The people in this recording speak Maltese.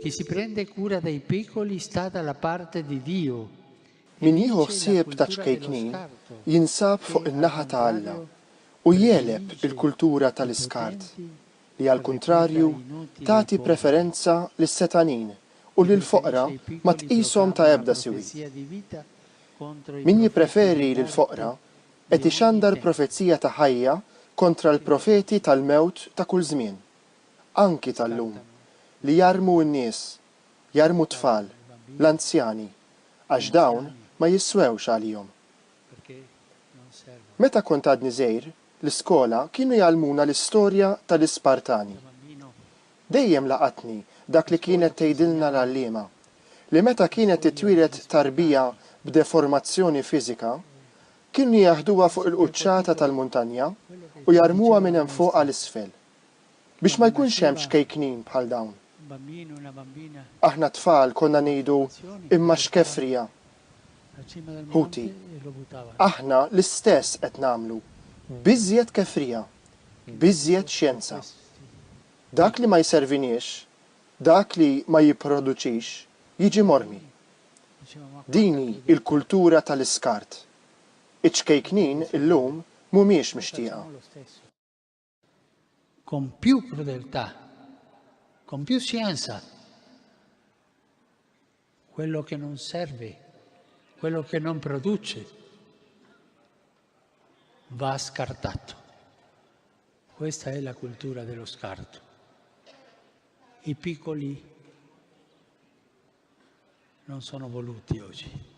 Chi si prende cura dei piccoli sta dalla parte di Dio. Min jieħu ħsieb ta' ċkejknin jinsab fuq in-naħa ta' Alla u jeleb il-kultura tal-iskart li għal kuntrarju tagħti preferenza lis-setanin u lil foqra ma tqishom ta' ebda siwi. Min jippreferi lil foqra qed ixandar profezija ta' ħajja kontra l-profeti tal-mewt ta' kull żmien, anki tal-lum, li jarmu n-nies, jarmu tfal, l-anzjani, għax dawn ma jiswewx għalihom. Meta kont għadni żgħir, l-iskola kienu jgħallmuna l-istorja tal-Ispartani. Dejjem laqatni dak li kienet tgħidilna l-għalliema li meta kienet titwieled tarbija b'deformazzjoni fiżika, kienu jaħduha fuq il-quċċata tal-muntanja u jarmuha minn hemm fuq għal isfel biex ma jkunx hemm xkejknin bħal dawn. Aħna tfal konna ngħidu imma xkefrija. Ħuti, aħna l-istess qed nagħmlu, biżjed kefrija, biżjed xjenza. Dak li ma jserviniex, dak li ma jipproduċix, jiġi mormi. Dini il-kultura tal-iskart. Iċ-ċkejknin illum mhumiex mixtieqa. Con più crudeltà, con più scienza, quello che non serve, quello che non produce, va scartato. Questa è la cultura dello scarto. I piccoli non sono voluti oggi.